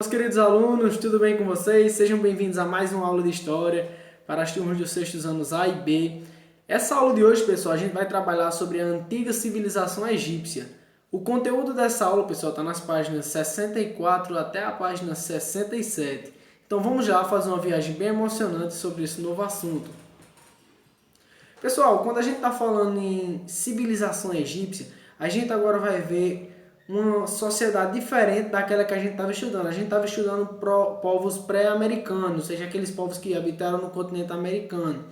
Meus queridos alunos, tudo bem com vocês? Sejam bem-vindos a mais uma aula de História para as turmas dos sextos anos A e B. Essa aula de hoje, pessoal, a gente vai trabalhar sobre a antiga civilização egípcia. O conteúdo dessa aula, pessoal, está nas páginas 64 até a página 67. Então vamos já fazer uma viagem bem emocionante sobre esse novo assunto. Pessoal, quando a gente está falando em civilização egípcia, a gente agora vai ver uma sociedade diferente daquela que a gente estava estudando. A gente estava estudando povos pré-americanos, ou seja, aqueles povos que habitaram no continente americano.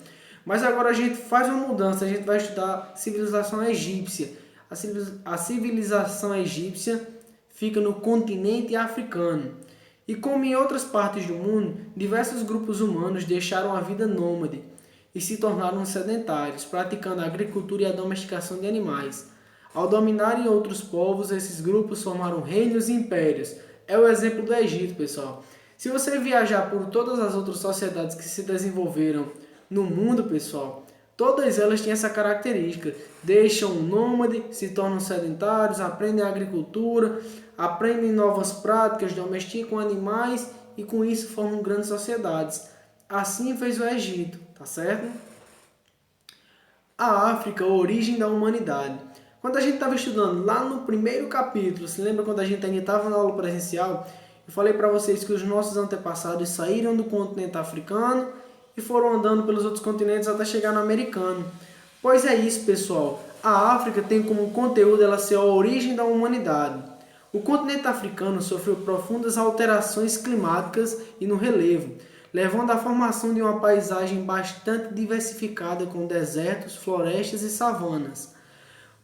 Mas agora a gente faz uma mudança, a gente vai estudar civilização egípcia. A civilização egípcia fica no continente africano. E como em outras partes do mundo, diversos grupos humanos deixaram a vida nômade e se tornaram sedentários, praticando a agricultura e a domesticação de animais. Ao dominarem outros povos, esses grupos formaram reinos e impérios. É o exemplo do Egito, pessoal. Se você viajar por todas as outras sociedades que se desenvolveram no mundo, pessoal, todas elas têm essa característica. Deixam o nômade, se tornam sedentários, aprendem a agricultura, aprendem novas práticas, domesticam animais e com isso formam grandes sociedades. Assim fez o Egito, tá certo? A África, a origem da humanidade. Quando a gente estava estudando lá no primeiro capítulo, se lembra quando a gente ainda estava na aula presencial, eu falei para vocês que os nossos antepassados saíram do continente africano e foram andando pelos outros continentes até chegar no americano. Pois é isso, pessoal. A África tem como conteúdo ela ser a origem da humanidade. O continente africano sofreu profundas alterações climáticas e no relevo, levando à formação de uma paisagem bastante diversificada com desertos, florestas e savanas,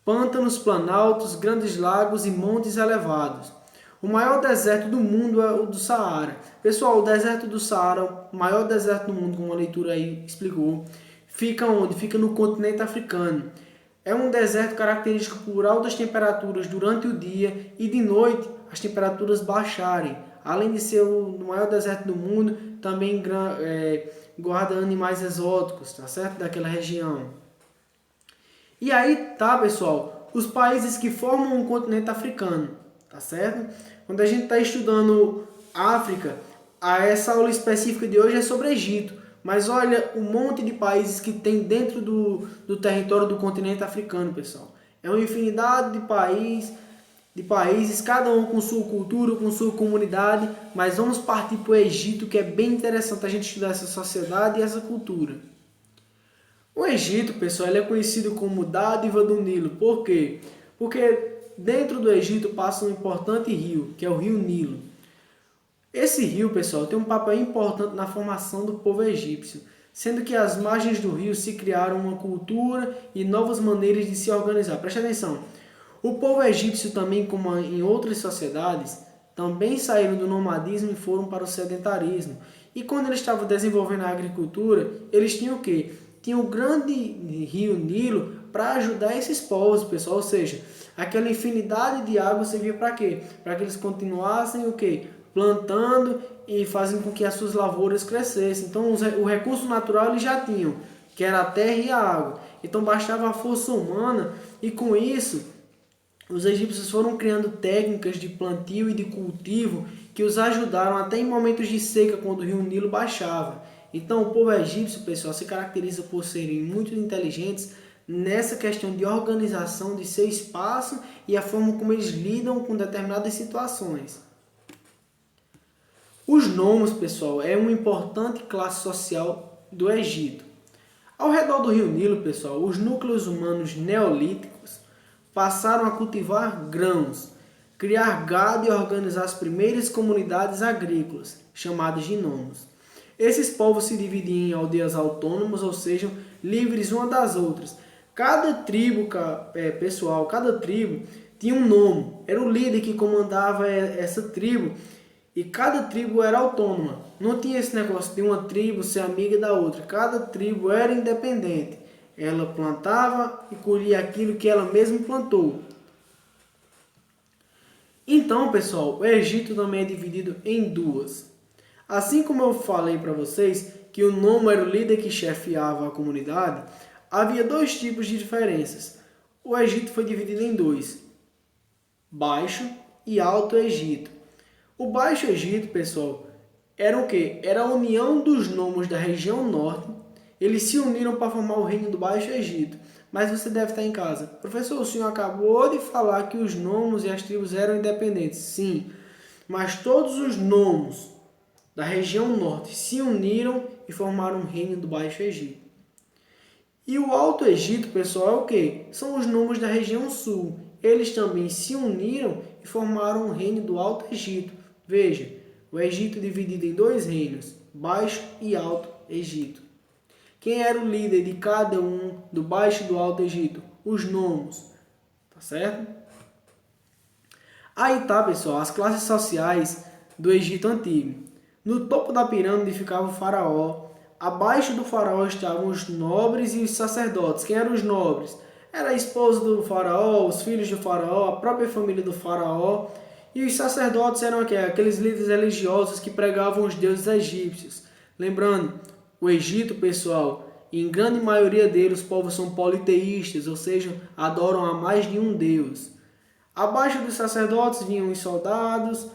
pântanos, planaltos, grandes lagos e montes elevados. O maior deserto do mundo é o do Saara. Pessoal, o deserto do Saara, o maior deserto do mundo, como a leitura aí explicou, fica onde? Fica no continente africano. É um deserto característico por altas temperaturas durante o dia e de noite as temperaturas baixarem. Além de ser o maior deserto do mundo, também guarda animais exóticos, tá certo? Daquela região. E aí tá, pessoal, os países que formam o continente africano, tá certo? Quando a gente está estudando África, essa aula específica de hoje é sobre Egito. Mas olha o monte de países que tem dentro do território do continente africano, pessoal. É uma infinidade de países, cada um com sua cultura, com sua comunidade. Mas vamos partir para o Egito, que é bem interessante a gente estudar essa sociedade e essa cultura. O Egito, pessoal, ele é conhecido como Dádiva do Nilo. Por quê? Porque dentro do Egito passa um importante rio, que é o rio Nilo. Esse rio, pessoal, tem um papel importante na formação do povo egípcio, sendo que às margens do rio se criaram uma cultura e novas maneiras de se organizar. Preste atenção, o povo egípcio também, como em outras sociedades, também saíram do nomadismo e foram para o sedentarismo. E quando eles estavam desenvolvendo a agricultura, eles tinham o quê? Tinha o grande rio Nilo para ajudar esses povos, pessoal. Ou seja, aquela infinidade de água servia para quê? Para que eles continuassem o quê? Plantando e fazendo com que as suas lavouras crescessem. Então o recurso natural eles já tinham, que era a terra e a água. Então bastava a força humana e com isso os egípcios foram criando técnicas de plantio e de cultivo que os ajudaram até em momentos de seca quando o rio Nilo baixava. Então o povo egípcio, pessoal, se caracteriza por serem muito inteligentes nessa questão de organização de seu espaço e a forma como eles lidam com determinadas situações. Os nomos, pessoal, é uma importante classe social do Egito. Ao redor do rio Nilo, pessoal, os núcleos humanos neolíticos passaram a cultivar grãos, criar gado e organizar as primeiras comunidades agrícolas, chamadas de nomos. Esses povos se dividiam em aldeias autônomas, ou seja, livres uma das outras. Cada tribo, pessoal, cada tribo tinha um nomo, era o líder que comandava essa tribo. E cada tribo era autônoma. Não tinha esse negócio de uma tribo ser amiga da outra. Cada tribo era independente. Ela plantava e colhia aquilo que ela mesma plantou. Então, pessoal, o Egito também é dividido em duas. Assim como eu falei para vocês que o nomo era o líder que chefiava a comunidade, havia dois tipos de diferenças. O Egito foi dividido em dois: Baixo e Alto Egito. O Baixo Egito, pessoal, era o quê? Era a união dos nomos da região norte. Eles se uniram para formar o reino do Baixo Egito. Mas você deve estar em casa. Professor, o senhor acabou de falar que os nomos e as tribos eram independentes. Sim, mas todos os nomos da região norte se uniram e formaram o reino do Baixo Egito. E o Alto Egito, pessoal, é o quê? São os nomos da região sul. Eles também se uniram e formaram o reino do Alto Egito. Veja, o Egito dividido em dois reinos, Baixo e Alto Egito. Quem era o líder de cada um, do Baixo e do Alto Egito? Os nomos. Tá certo? Aí tá, pessoal, as classes sociais do Egito Antigo. No topo da pirâmide ficava o faraó. Abaixo do faraó estavam os nobres e os sacerdotes. Quem eram os nobres? Era a esposa do faraó, os filhos do faraó, a própria família do faraó. E os sacerdotes eram aqueles líderes religiosos que pregavam os deuses egípcios. Lembrando, o Egito, pessoal, em grande maioria deles, os povos são politeístas, ou seja, adoram a mais de um deus. Abaixo dos sacerdotes vinham os soldados,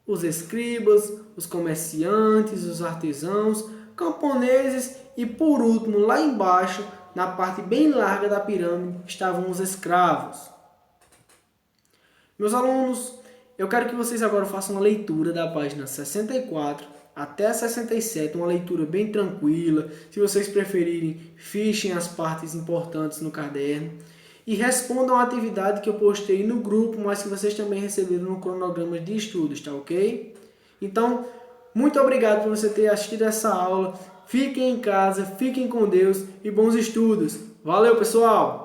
os escribas, os comerciantes, os artesãos, camponeses e, por último, lá embaixo, na parte bem larga da pirâmide, estavam os escravos. Meus alunos, eu quero que vocês agora façam uma leitura da página 64 até a 67, uma leitura bem tranquila. Se vocês preferirem, fichem as partes importantes no caderno e respondam a atividade que eu postei no grupo, mas que vocês também receberam no cronograma de estudos, tá ok? Então, muito obrigado por você ter assistido essa aula. Fiquem em casa, fiquem com Deus e bons estudos. Valeu, pessoal!